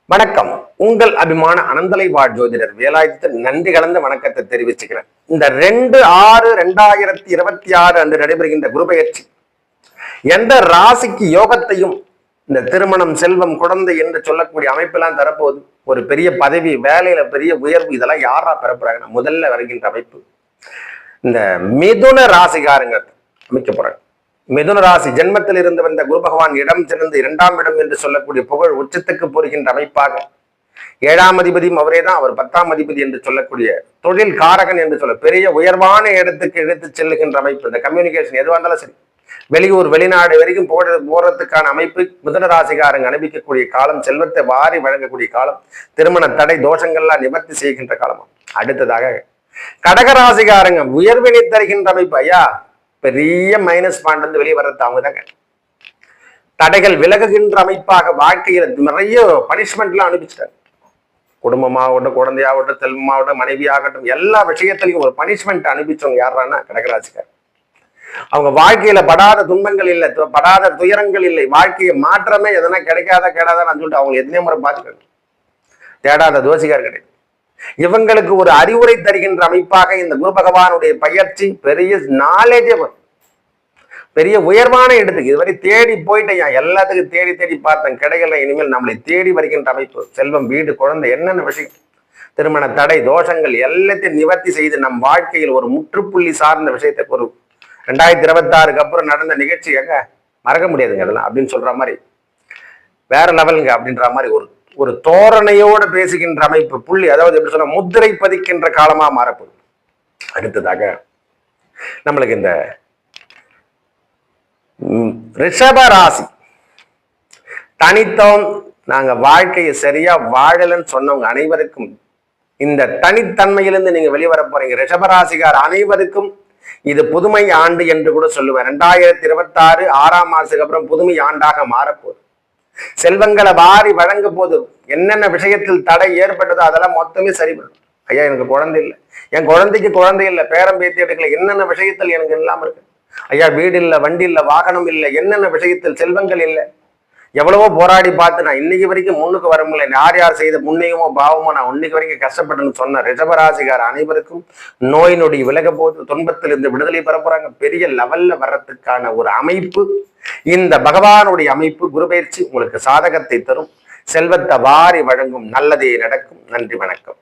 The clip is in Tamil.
வணக்கம். உங்கள் அபிமான அனந்தலை வாழ் ஜோதிடர் வேலாயுதத்தில் நன்றி கலந்த வணக்கத்தை தெரிவிச்சுக்கிறேன். இந்த 2/6/2026 அன்று நடைபெறுகின்ற குரு பெயர்ச்சி எந்த ராசிக்கு யோகத்தையும் இந்த திருமணம், செல்வம், குழந்தை என்று சொல்லக்கூடிய அமைப்பெல்லாம் தரப்போகுது. ஒரு பெரிய பதவி, வேலையில பெரிய உயர்வு, இதெல்லாம் யாரா பெறப்படுறாங்கன்னா முதல்ல வருகின்ற அமைப்பு இந்த மிதுன ராசிகாரங்க அமைக்க போறாங்க. மிதுன ராசி ஜென்மத்தில் இருந்து வந்த குரு பகவான் இடம் சிறந்து 2ஆம் இடம் என்று சொல்லக்கூடிய புகழ் உச்சத்துக்கு போகின்ற அமைப்பாக 7ஆம் அதிபதியும் அவரே தான். அவர் 10ஆம் அதிபதி என்று சொல்லக்கூடிய தொழில் காரகன் என்று சொல்ல பெரிய உயர்வான இடத்துக்கு எடுத்து செல்லுகின்ற அமைப்பு. இந்த கம்யூனிகேஷன் எதுவாக இருந்தாலும் சரி, வெளியூர் வெளிநாடு வரைக்கும் போறதுக்கான அமைப்பு மிதுன ராசிகாரங்க அனுபவிக்கக்கூடிய காலம், செல்வத்தை வாரி வழங்கக்கூடிய காலம், திருமண தடை தோஷங்கள்லாம் நிவர்த்தி செய்கின்ற காலமா. அடுத்ததாக கடகராசிகாரங்க உயர்வினை தருகின்ற அமைப்பு. ஐயா, பெரிய மைனஸ் பாயிண்ட் வந்து வெளியே வர்றது அவங்க தாங்க. தடைகள் விலகுகின்ற அமைப்பாக வாழ்க்கையில நிறைய பனிஷ்மெண்ட்லாம் அனுப்பிச்சிட்டாங்க. குடும்பமாகட்டும், குழந்தையாகட்டும், செல்வமாகட்டும், மனைவி ஆகட்டும், எல்லா விஷயத்திலையும் ஒரு பனிஷ்மெண்ட் அனுப்பிச்சவங்க யாரான்னா கடகராசிக்கார். அவங்க வாழ்க்கையில படாத துன்பங்கள் இல்லை, படாத துயரங்கள் இல்லை, வாழ்க்கையை மாற்றமே எதனா கிடைக்காதான்னு சொல்லிட்டு அவங்க எத்தனை முறை பார்த்துக்கணும். தேடாத தோசிகார் கிடையாது. இவங்களுக்கு ஒரு அறிவுரை தருகின்ற அமைப்பாக இந்த குரு பகவானுடைய பயிற்சி பெரிய நாலேஜே வரும். பெரிய உயர்வான இடத்துக்கு இதுவரை தேடி போயிட்டேன், எல்லாத்துக்கும் தேடி தேடி பார்த்தேன், கிடைக்கல. இனிமேல் நம்மளை தேடி வருகின்ற அமைப்பு, செல்வம், வீடு, குழந்தை, என்னென்ன விஷயம், திருமண தடை தோஷங்கள் எல்லாத்தையும் நிவர்த்தி செய்து நம் வாழ்க்கையில் ஒரு முற்றுப்புள்ளி சார்ந்த விஷயத்தை ஒரு 2026க்கு அப்புறம் நடந்த நிகழ்ச்சி எங்க மறக்க முடியாதுங்க அதெல்லாம் அப்படின்னு சொல்ற மாதிரி வேற லெவலுங்க அப்படின்ற மாதிரி ஒரு தோரணையோடு பேசுகின்ற அமைப்பு புள்ளி, அதாவது எப்படி சொன்னா முத்திரை பதிக்கின்ற காலமா மாறப்போகுது. அடுத்ததாக நம்மளுக்கு இந்த ரிஷப ராசி தனித்தம், நாங்க வாழ்க்கையை சரியா வாழலன்னு சொன்னவங்க அனைவருக்கும் இந்த தனித்தன்மையிலிருந்து நீங்க வெளிவர போறீங்க. ரிஷபராசிகார் அனைவருக்கும் இது புதுமை ஆண்டு என்று கூட சொல்லுவேன். 2026 6ஆம் மாசத்துக்கு அப்புறம் புதுமை ஆண்டாக மாறப்போகுது. செல்வங்களை வாரி வழங்க போது என்னென்ன விஷயத்தில் தடை ஏற்பட்டதோ அதெல்லாம் மொத்தமே சரிபடும். ஐயா, எனக்கு குழந்தை இல்லை, என் குழந்தைக்கு குழந்தை இல்லை, பேரம் பேத்தி எடுக்கல, என்னென்ன விஷயத்தில் எனக்கு இல்லாம இருக்கு. ஐயா, வீடு இல்லை, வண்டி இல்லை, வாகனம் இல்லை, என்னென்ன விஷயத்தில் செல்வங்கள் இல்லை, எவ்வளவோ போராடி பார்த்து நான் இன்னைக்கு வரைக்கும் முன்னுக்கு வர முடியல. யார் யார் செய்த புண்ணியமோ பாவமோ நான் இன்னைக்கு வரைக்கும் கஷ்டப்பட்டேன்னு சொன்ன ரிஷபராசிகார் அனைவருக்கும் நோய் நொடி விலக போது, துன்பத்திலிருந்து விடுதலை பெற போறாங்க. பெரிய லெவல்ல வர்றதுக்கான ஒரு அமைப்பு இந்த பகவானுடைய அமைப்பு. குரு பயிற்சி உங்களுக்கு சாதகத்தை தரும், செல்வத்தை வாரி வழங்கும், நல்லதே நடக்கும். நன்றி, வணக்கம்.